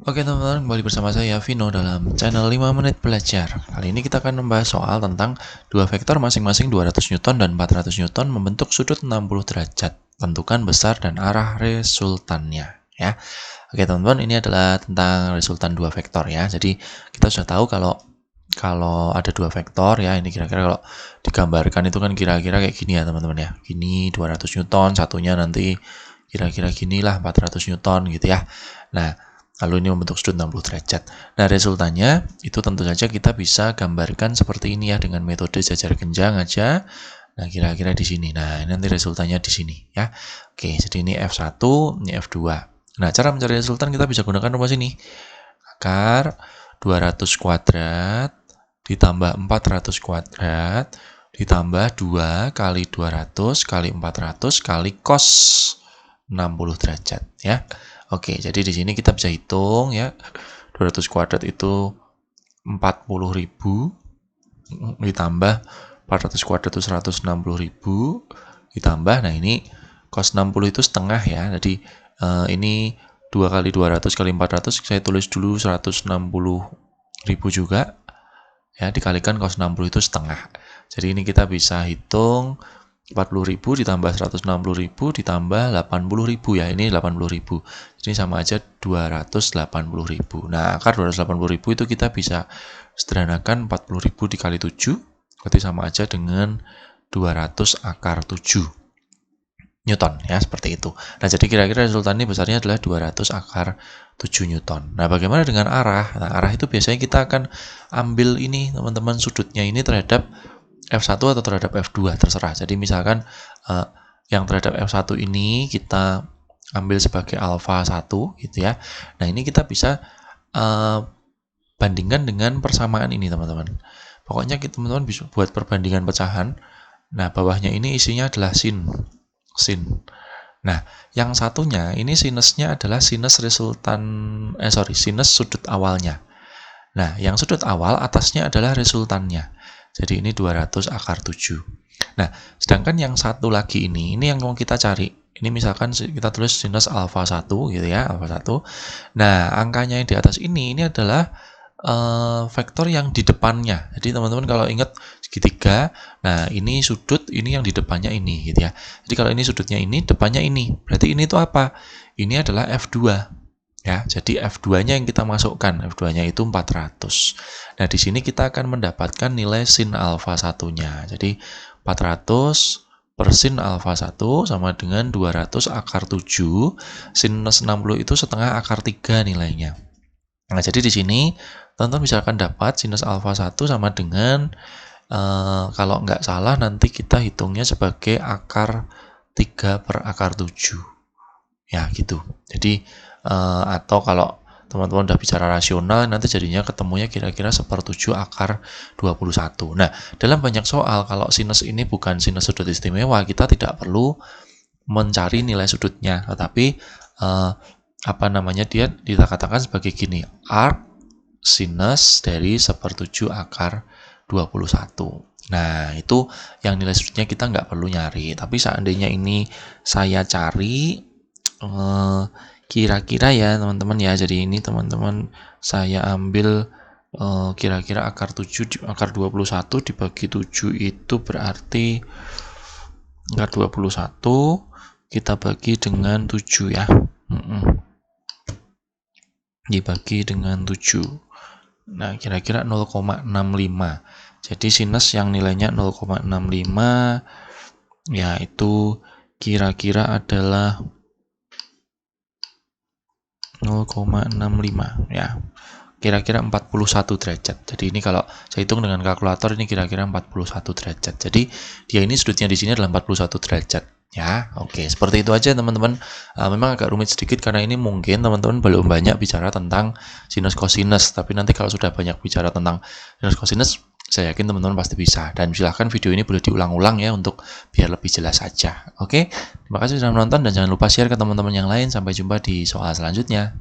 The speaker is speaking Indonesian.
Oke teman-teman, kembali bersama saya Vino dalam channel 5 menit belajar. Kali ini kita akan membahas soal tentang dua vektor masing-masing 200 Newton dan 400 Newton membentuk sudut 60 derajat. Tentukan besar dan arah resultannya ya. Oke teman-teman, ini adalah tentang resultan dua vektor ya. Jadi kita sudah tahu kalau ada dua vektor ya, ini kira-kira kalau digambarkan itu kan kira-kira kayak gini ya teman-teman ya. Gini 200 Newton, satunya nanti kira-kira ginilah 400 Newton gitu ya. Nah, lalu ini membentuk sudut 60 derajat. Nah, resultannya itu tentu saja kita bisa gambarkan seperti ini ya dengan metode jajar genjang aja. Nah, kira-kira di sini. Nah, ini nanti resultannya di sini ya. Oke, jadi ini F1, ini F2. Nah, cara mencari resultan kita bisa gunakan rumus ini. Akar 200 kuadrat ditambah 400 kuadrat ditambah 2 kali 200 kali 400 kali cos 60 derajat ya. Oke, jadi di sini kita bisa hitung ya. 200 kuadrat itu 40.000 ditambah 400 kuadrat itu 160.000 ditambah, nah ini cos 60 itu setengah ya. Jadi ini 2 kali 200 kali 400 saya tulis dulu 160.000 juga ya, dikalikan cos 60 itu setengah. Jadi ini kita bisa hitung 40.000 ditambah 160.000 ditambah 80.000 ya, ini 80.000. Jadi sama aja 280.000. Nah, akar 280.000 itu kita bisa sederhanakan 40.000 dikali 7, berarti sama aja dengan 200 akar 7 Newton ya, seperti itu. Nah, jadi kira-kira resultan ini besarnya adalah 200 akar 7 Newton. Nah, bagaimana dengan arah? Nah, arah itu biasanya kita akan ambil ini teman-teman, sudutnya ini terhadap F1 atau terhadap F2, terserah. Jadi misalkan yang terhadap F1 ini kita ambil sebagai alfa 1 gitu ya. Nah, ini kita bisa bandingkan dengan persamaan ini teman-teman. Pokoknya teman-teman bisa buat perbandingan pecahan. Nah, bawahnya ini isinya adalah sin. Nah, yang satunya ini sinusnya adalah sinus sinus sudut awalnya. Nah, yang sudut awal atasnya adalah resultannya. Jadi ini 200 akar 7. Nah, sedangkan yang satu lagi ini yang mau kita cari. Ini misalkan kita tulis sinus alfa 1 gitu ya, alfa 1. Nah, angkanya yang di atas ini adalah vektor yang di depannya. Jadi teman-teman kalau ingat segitiga, nah ini sudut, ini yang di depannya ini gitu ya. Jadi kalau ini sudutnya ini, depannya ini. Berarti ini tuh apa? Ini adalah F2. Ya, jadi F2-nya yang kita masukkan, F2-nya itu 400. Nah, di sini kita akan mendapatkan nilai sin alfa 1-nya. Jadi 400 per sin alfa 1 sama dengan 200 akar 7. Sinus 60 itu setengah akar 3 nilainya. Nah, jadi di sini teman-teman bisa akan dapat sinus alfa 1 sama dengan kalau nggak salah nanti kita hitungnya sebagai akar 3 per akar 7. Ya, gitu. Jadi atau kalau teman-teman udah bicara rasional, nanti jadinya ketemunya kira-kira 1/7 akar 21. Nah, dalam banyak soal, kalau sinus ini bukan sinus sudut istimewa, kita tidak perlu mencari nilai sudutnya. Tetapi, dia kita katakan sebagai gini, arc sinus dari 1/7 akar 21. Nah, itu yang nilai sudutnya kita nggak perlu nyari. Tapi seandainya ini saya cari, kira-kira ya teman-teman ya, jadi ini teman-teman saya ambil kira-kira akar 7 akar 21 dibagi 7 itu berarti akar 21 kita bagi dengan 7 ya, dibagi dengan 7. Nah, kira-kira 0,65. Jadi sinus yang nilainya 0,65 ya itu kira-kira adalah 0,65 ya, kira-kira 41 derajat. Jadi ini kalau saya hitung dengan kalkulator ini kira-kira 41 derajat. Jadi dia ini sudutnya di sini adalah 41 derajat ya. Oke, seperti itu aja teman-teman. Memang agak rumit sedikit karena ini mungkin teman-teman belum banyak bicara tentang sinus kosinus, tapi nanti kalau sudah banyak bicara tentang sinus kosinus, saya yakin teman-teman pasti bisa. Dan silahkan video ini boleh diulang-ulang ya untuk biar lebih jelas saja. Oke, terima kasih sudah menonton dan jangan lupa share ke teman-teman yang lain. Sampai jumpa di soal selanjutnya.